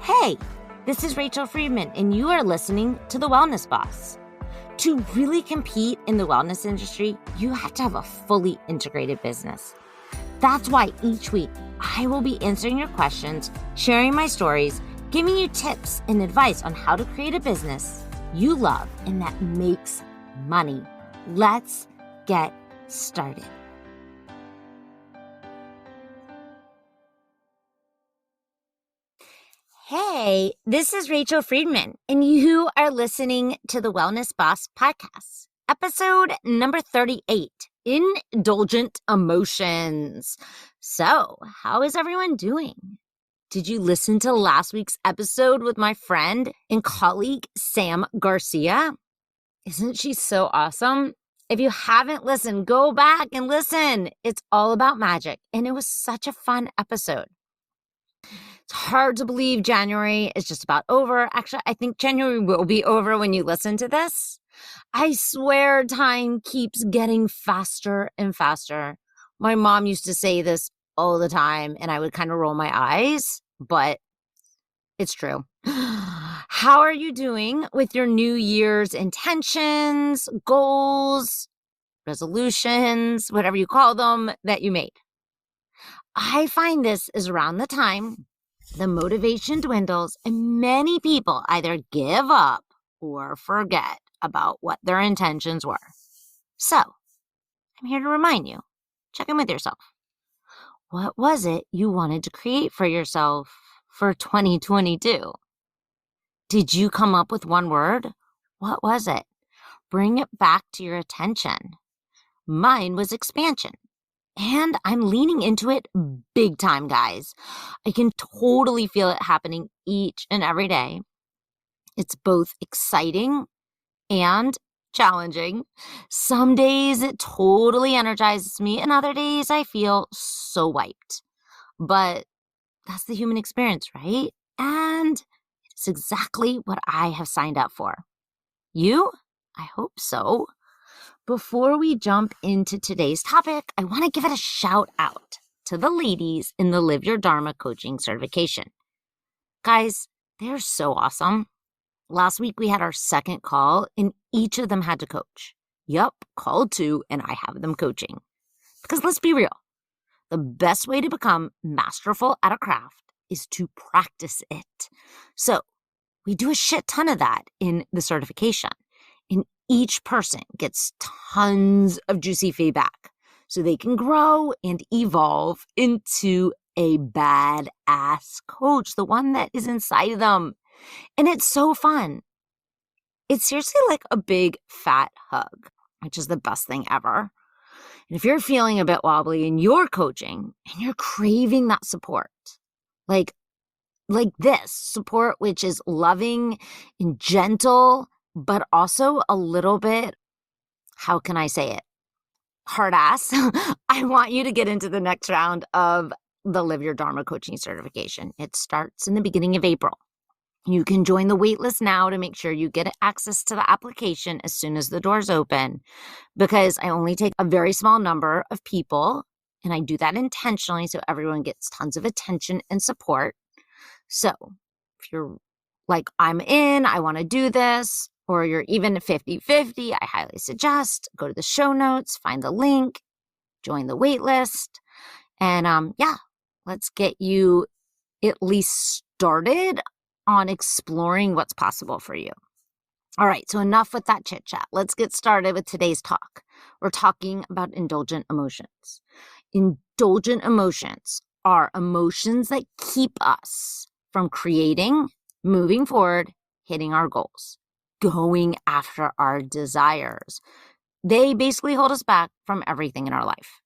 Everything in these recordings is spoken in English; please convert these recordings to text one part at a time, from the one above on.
Hey, this is Rachel Friedman, and you are listening to The Wellness Boss. To really compete in the wellness industry, you have to have a fully integrated business. That's why each week I will be answering your questions, sharing my stories, giving you tips and advice on how to create a business you love and that makes money. Let's get started. Hey, this is Rachel Friedman, and you are listening to the Wellness Boss Podcast, episode number 38, Indulgent Emotions. So, how is everyone doing? Did you listen to last week's episode with my friend and colleague, Sam Garcia? Isn't she so awesome? If you haven't listened, go back and listen. It's all about magic, and it was such a fun episode. It's hard to believe January is just about over. Actually, I think January will be over when you listen to this. I swear time keeps getting faster and faster. My mom used to say this all the time, and I would kind of roll my eyes, but it's true. How are you doing with your New Year's intentions, goals, resolutions, whatever you call them, that you made? I find this is around the time the motivation dwindles and many people either give up or forget about what their intentions were. So, I'm here to remind you, check in with yourself. What was it you wanted to create for yourself for 2022? Did you come up with one word? What was it? Bring it back to your attention. Mine was expansion. And I'm leaning into it big time, guys. I can totally feel it happening each and every day. It's both exciting and challenging. Some days it totally energizes me, and other days I feel so wiped. But that's the human experience, right? And it's exactly what I have signed up for. You? I hope so. Before we jump into today's topic, I want to give it a shout out to the ladies in the Live Your Dharma coaching certification. Guys, they're so awesome. Last week we had our second call and each of them had to coach. Yup, call 2 and I have them coaching. Because let's be real, the best way to become masterful at a craft is to practice it. So we do a shit ton of that in the certification. And each person gets tons of juicy feedback so they can grow and evolve into a badass coach, the one that is inside of them. And it's so fun. It's seriously like a big fat hug, which is the best thing ever. And if you're feeling a bit wobbly in your coaching and you're craving that support, like this support, which is loving and gentle, but also a little bit, how can I say it? Hard ass. I want you to get into the next round of the Live Your Dharma coaching certification. It starts in the beginning of April. You can join the waitlist now to make sure you get access to the application as soon as the doors open, because I only take a very small number of people, and I do that intentionally so everyone gets tons of attention and support. So if you're like, I'm in, I want to do this, or you're even 50-50, I highly suggest go to the show notes, find the link, join the wait list, and let's get you at least started on exploring what's possible for you. All right, so enough with that chit chat. Let's get started with today's talk. We're talking about indulgent emotions. Indulgent emotions are emotions that keep us from creating, moving forward, hitting our goals, going after our desires. They basically hold us back from everything in our life.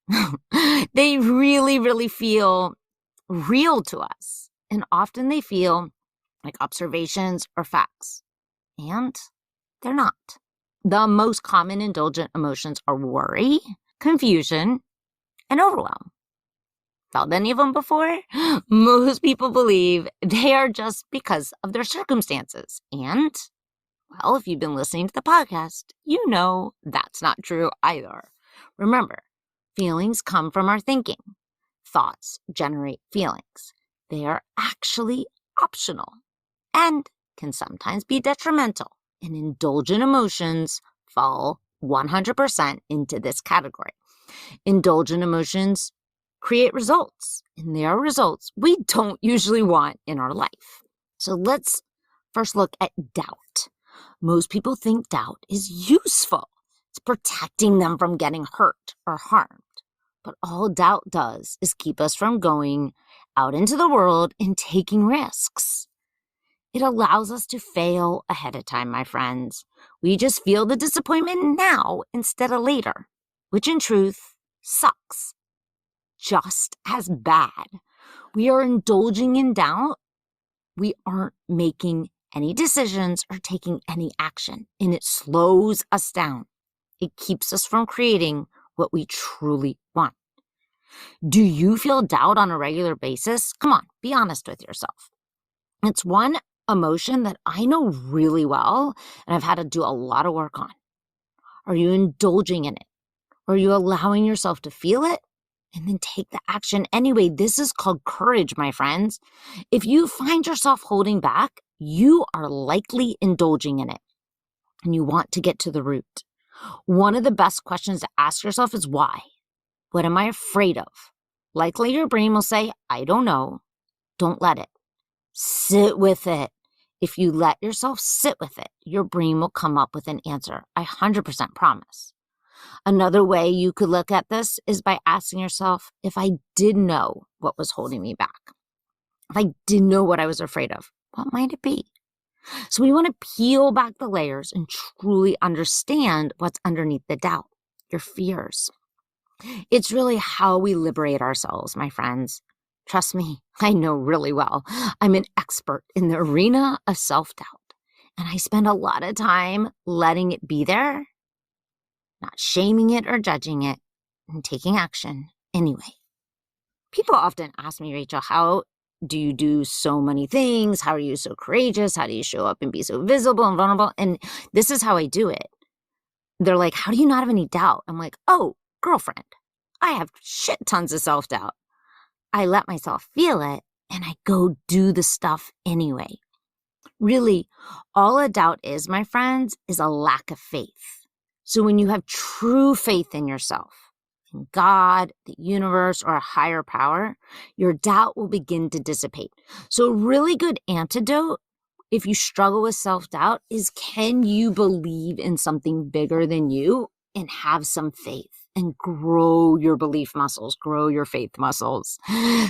They really, really feel real to us. And often they feel like observations or facts. And they're not. The most common indulgent emotions are worry, confusion, and overwhelm. Felt any of them before? Most people believe they are just because of their circumstances. And, well, if you've been listening to the podcast, you know that's not true either. Remember, feelings come from our thinking. Thoughts generate feelings. They are actually optional. and can sometimes be detrimental, and indulgent emotions fall 100% into this category. Indulgent emotions create results, and they are results we don't usually want in our life. So let's first look at doubt. Most people think doubt is useful. It's protecting them from getting hurt or harmed. But all doubt does is keep us from going out into the world and taking risks. It allows us to fail ahead of time, my friends. We just feel the disappointment now instead of later, which in truth sucks just as bad. We are indulging in doubt. We aren't making any decisions or taking any action, and it slows us down. It keeps us from creating what we truly want. Do you feel doubt on a regular basis? Come on, be honest with yourself. It's one emotion that I know really well, and I've had to do a lot of work on. Are you indulging in it? Are you allowing yourself to feel it and then take the action anyway? This is called courage, my friends. If you find yourself holding back, you are likely indulging in it, and you want to get to the root. One of the best questions to ask yourself is why? What am I afraid of? Likely your brain will say, I don't know. Don't let it. Sit with it. If you let yourself sit with it, your brain will come up with an answer. I 100% promise. Another way you could look at this is by asking yourself, if I did know what was holding me back, if I did know what I was afraid of, what might it be? So we want to peel back the layers and truly understand what's underneath the doubt, your fears. It's really how we liberate ourselves, my friends. Trust me, I know really well. I'm an expert in the arena of self-doubt, and I spend a lot of time letting it be there, not shaming it or judging it, and taking action anyway. People often ask me, Rachel, how do you do so many things? How are you so courageous? How do you show up and be so visible and vulnerable? And this is how I do it. They're like, how do you not have any doubt? I'm like, oh, girlfriend, I have shit tons of self-doubt. I let myself feel it, and I go do the stuff anyway. Really, all a doubt is, my friends, is a lack of faith. So when you have true faith in yourself, in God, the universe, or a higher power, your doubt will begin to dissipate. So a really good antidote, if you struggle with self-doubt, is can you believe in something bigger than you and have some faith and grow your belief muscles, grow your faith muscles,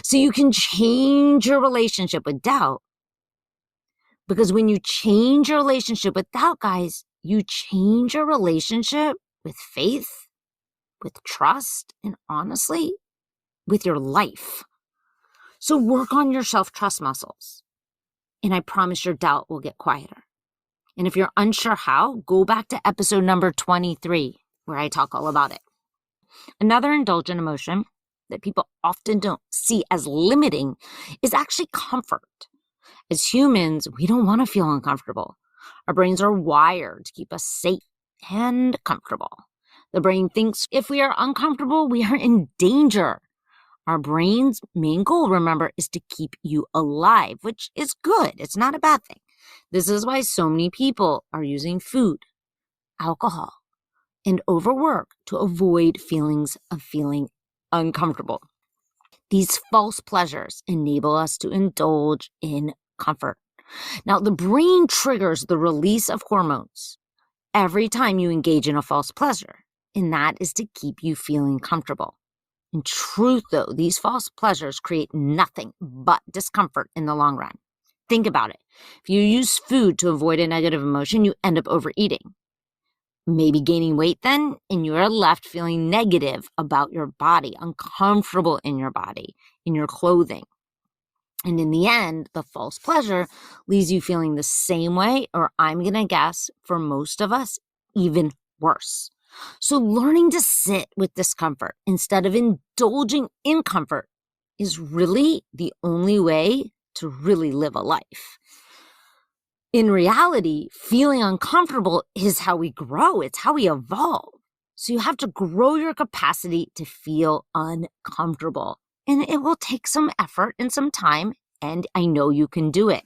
so you can change your relationship with doubt. Because when you change your relationship with doubt, guys, you change your relationship with faith, with trust, and honestly, with your life. So work on your self-trust muscles, and I promise your doubt will get quieter. And if you're unsure how, go back to episode number 23, where I talk all about it. Another indulgent emotion that people often don't see as limiting is actually comfort. As humans, we don't want to feel uncomfortable. Our brains are wired to keep us safe and comfortable. The brain thinks if we are uncomfortable, we are in danger. Our brain's main goal, remember, is to keep you alive, which is good. It's not a bad thing. This is why so many people are using food, alcohol, and overwork to avoid feelings of feeling uncomfortable. These false pleasures enable us to indulge in comfort. Now, the brain triggers the release of hormones every time you engage in a false pleasure, and that is to keep you feeling comfortable. In truth, though, these false pleasures create nothing but discomfort in the long run. Think about it. If you use food to avoid a negative emotion, you end up overeating. Maybe gaining weight then, and you are left feeling negative about your body, uncomfortable in your body, in your clothing. And in the end, the false pleasure leaves you feeling the same way, or I'm going to guess for most of us, even worse. So learning to sit with discomfort instead of indulging in comfort is really the only way to really live a life. In reality, feeling uncomfortable is how we grow. It's how we evolve. So you have to grow your capacity to feel uncomfortable. And it will take some effort and some time, and I know you can do it.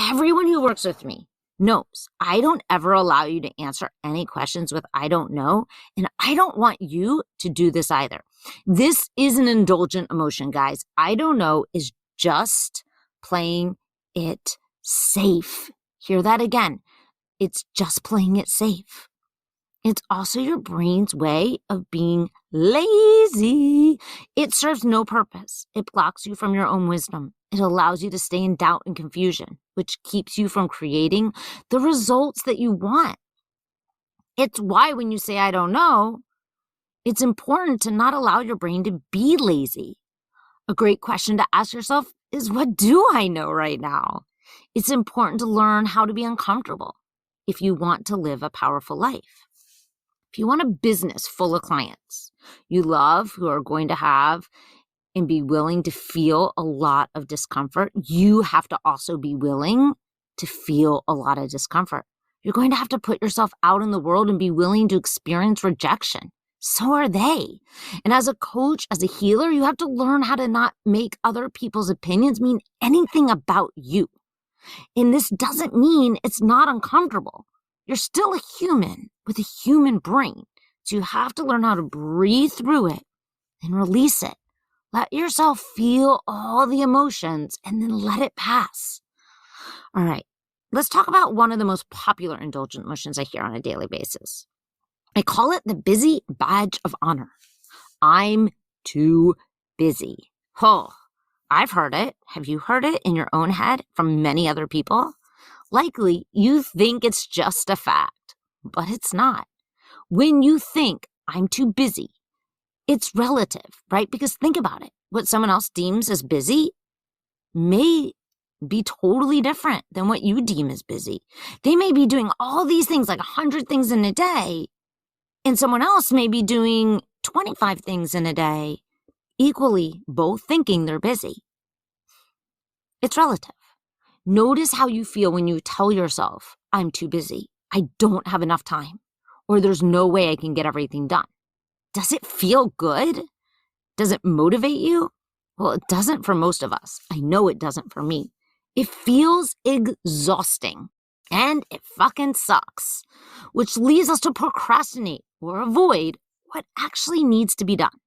Everyone who works with me knows I don't ever allow you to answer any questions with I don't know, and I don't want you to do this either. This is an indulgent emotion, guys. I don't know is just playing it safe. Hear that again. It's just playing it safe. It's also your brain's way of being lazy. It serves no purpose. It blocks you from your own wisdom. It allows you to stay in doubt and confusion, which keeps you from creating the results that you want. It's why when you say, I don't know, it's important to not allow your brain to be lazy. A great question to ask yourself is, what do I know right now? It's important to learn how to be uncomfortable if you want to live a powerful life. If you want a business full of clients you love who are going to have and be willing to feel a lot of discomfort, you have to also be willing to feel a lot of discomfort. You're going to have to put yourself out in the world and be willing to experience rejection. So are they. And as a coach, as a healer, you have to learn how to not make other people's opinions mean anything about you. And this doesn't mean it's not uncomfortable. You're still a human with a human brain. So you have to learn how to breathe through it and release it. Let yourself feel all the emotions and then let it pass. All right, let's talk about one of the most popular indulgent emotions I hear on a daily basis. I call it the busy badge of honor. I'm too busy. Oh, I've heard it. Have you heard it in your own head from many other people? Likely you think it's just a fact, but it's not. When you think I'm too busy, it's relative, right? Because think about it. What someone else deems as busy may be totally different than what you deem as busy. They may be doing all these things, like 100 things in a day, and someone else may be doing 25 things in a day, equally both thinking they're busy. It's relative. Notice how you feel when you tell yourself, I'm too busy, I don't have enough time, or there's no way I can get everything done. Does it feel good? Does it motivate you? Well, it doesn't for most of us. I know it doesn't for me. It feels exhausting, and it fucking sucks, which leads us to procrastinate or avoid what actually needs to be done.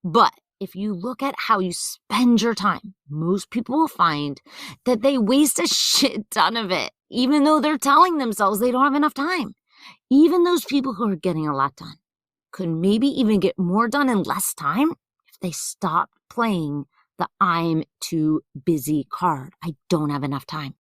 But if you look at how you spend your time, most people will find that they waste a shit ton of it, even though they're telling themselves they don't have enough time. Even those people who are getting a lot done could maybe even get more done in less time if they stop playing the I'm too busy card. I don't have enough time.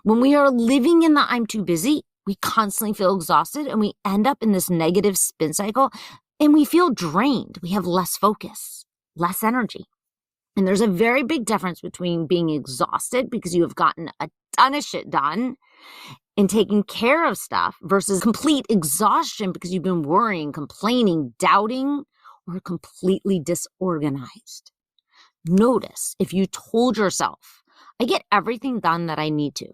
When we are living in the I'm too busy, we constantly feel exhausted and we end up in this negative spin cycle and we feel drained. We have less focus, less energy. And there's a very big difference between being exhausted because you have gotten a ton of shit done and taking care of stuff versus complete exhaustion because you've been worrying, complaining, doubting, or completely disorganized. Notice if you told yourself, I get everything done that I need to,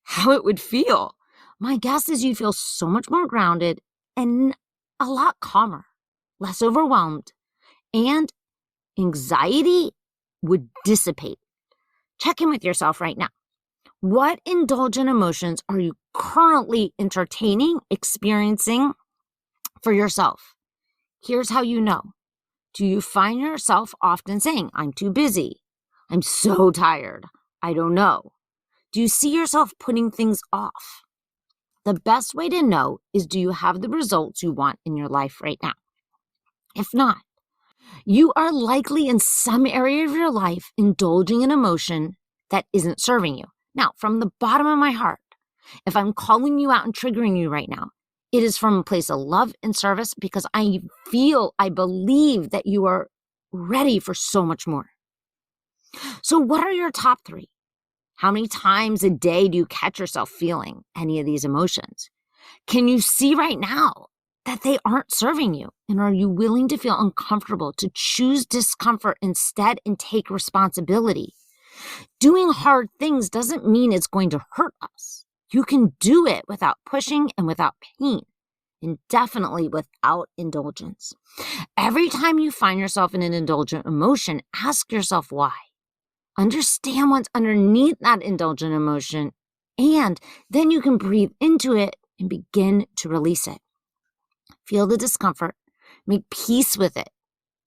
how it would feel. My guess is you feel so much more grounded and a lot calmer, less overwhelmed, and anxiety would dissipate. Check in with yourself right now. What indulgent emotions are you currently entertaining, experiencing for yourself? Here's how you know. Do you find yourself often saying, I'm too busy, I'm so tired, I don't know? Do you see yourself putting things off? The best way to know is, do you have the results you want in your life right now? If not, you are likely in some area of your life indulging an emotion that isn't serving you. Now, from the bottom of my heart, if I'm calling you out and triggering you right now, it is from a place of love and service because I believe that you are ready for so much more. So what are your top 3? How many times a day do you catch yourself feeling any of these emotions? Can you see right now that they aren't serving you? And are you willing to feel uncomfortable, to choose discomfort instead and take responsibility? Doing hard things doesn't mean it's going to hurt us. You can do it without pushing and without pain, and definitely without indulgence. Every time you find yourself in an indulgent emotion, ask yourself why. Understand what's underneath that indulgent emotion And then you can breathe into it and begin to release it. Feel the discomfort. Make peace with it.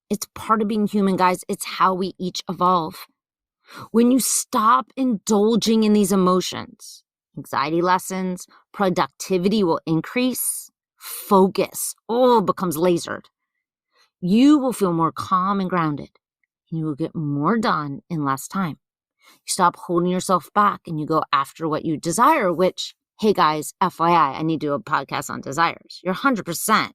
It's part of being human, guys. It's how we each evolve. When you stop indulging in these emotions, anxiety lessens, productivity will increase, focus all becomes lasered. You will feel more calm and grounded, and you will get more done in less time. You stop holding yourself back and you go after what you desire, which, hey guys, FYI, I need to do a podcast on desires. You're 100%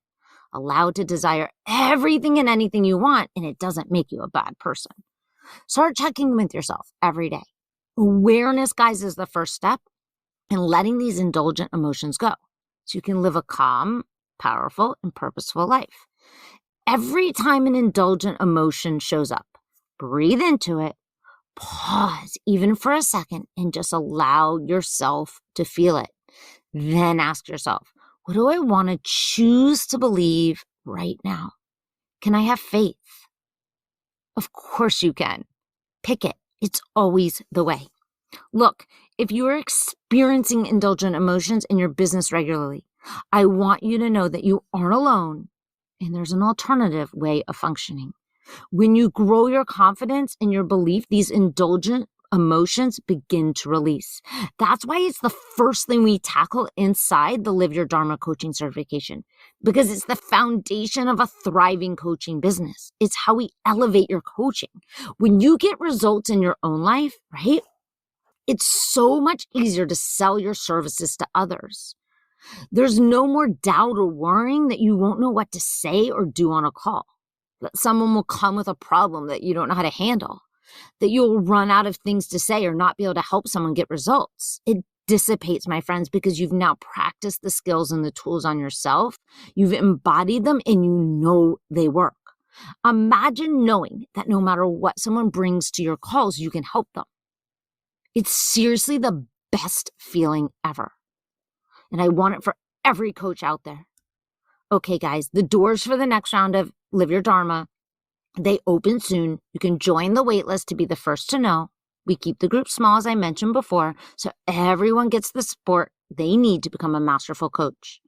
allowed to desire everything and anything you want, and it doesn't make you a bad person. Start checking with yourself every day. Awareness, guys, is the first step in letting these indulgent emotions go so you can live a calm, powerful, and purposeful life. Every time an indulgent emotion shows up, breathe into it, pause even for a second, and just allow yourself to feel it. Then ask yourself, what do I want to choose to believe right now? Can I have faith? Of course you can. Pick it. It's always the way. Look, if you are experiencing indulgent emotions in your business regularly, I want you to know that you aren't alone and there's an alternative way of functioning. When you grow your confidence and your belief, these indulgent emotions begin to release. That's why it's the first thing we tackle inside the Live Your Dharma coaching certification, because it's the foundation of a thriving coaching business. It's how we elevate your coaching. When you get results in your own life, right? It's so much easier to sell your services to others. There's no more doubt or worrying that you won't know what to say or do on a call, that someone will come with a problem that you don't know how to handle, that you'll run out of things to say or not be able to help someone get results. It dissipates, my friends, because you've now practiced the skills and the tools on yourself. You've embodied them and you know they work. Imagine knowing that no matter what someone brings to your calls, you can help them. It's seriously the best feeling ever. And I want it for every coach out there. Okay, guys, the doors for the next round of Live Your Dharma, they open soon. You can join the waitlist to be the first to know. We keep the group small, as I mentioned before, so everyone gets the support they need to become a masterful coach.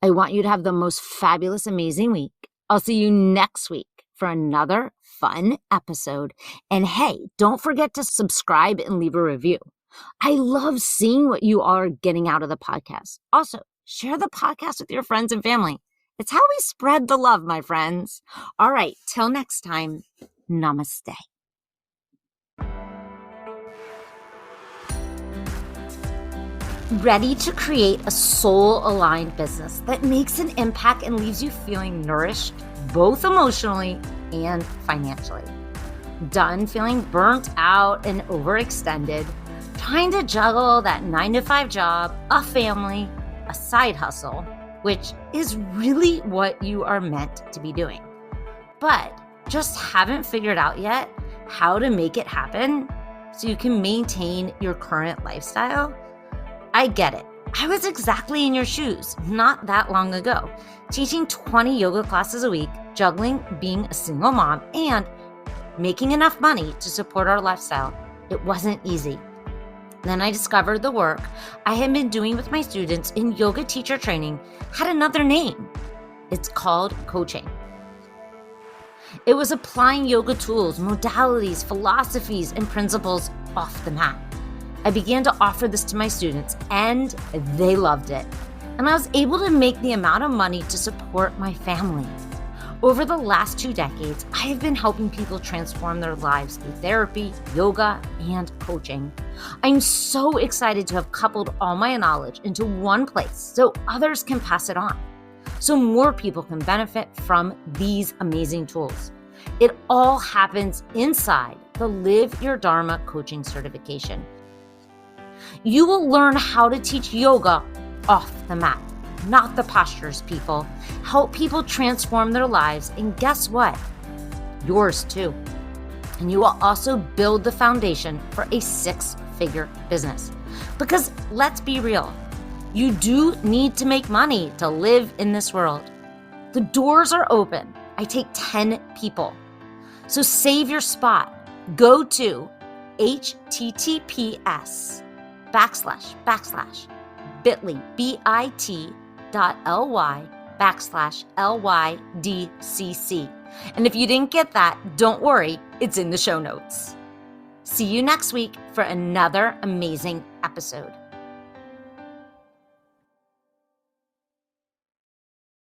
I want you to have the most fabulous, amazing week. I'll see you next week for another fun episode. And hey, don't forget to subscribe and leave a review. I love seeing what you are getting out of the podcast. Also, share the podcast with your friends and family. It's how we spread the love, my friends. All right, till next time, namaste. Ready to create a soul-aligned business that makes an impact and leaves you feeling nourished, both emotionally and financially? Done feeling burnt out and overextended, trying to juggle that 9-to-5 job, a family, a side hustle, which is really what you are meant to be doing, but just haven't figured out yet how to make it happen so you can maintain your current lifestyle? I get it. I was exactly in your shoes not that long ago, teaching 20 yoga classes a week, juggling being a single mom, and making enough money to support our lifestyle. It wasn't easy. Then I discovered the work I had been doing with my students in yoga teacher training had another name. It's called coaching. It was applying yoga tools, modalities, philosophies, and principles off the mat. I began to offer this to my students, and they loved it. And I was able to make the amount of money to support my family. Over the last 2 decades, I have been helping people transform their lives through therapy, yoga, and coaching. I'm so excited to have coupled all my knowledge into one place so others can pass it on, so more people can benefit from these amazing tools. It all happens inside the Live Your Dharma coaching certification. You will learn how to teach yoga off the mat, not the postures, people. Help people transform their lives, and guess what? Yours too. And you will also build the foundation for a 6-figure business. Because let's be real, you do need to make money to live in this world. The doors are open. I take 10 people. So save your spot. Go to https bit.ly, bit.ly/LYDCC. And if you didn't get that, don't worry, it's in the show notes. See you next week for another amazing episode.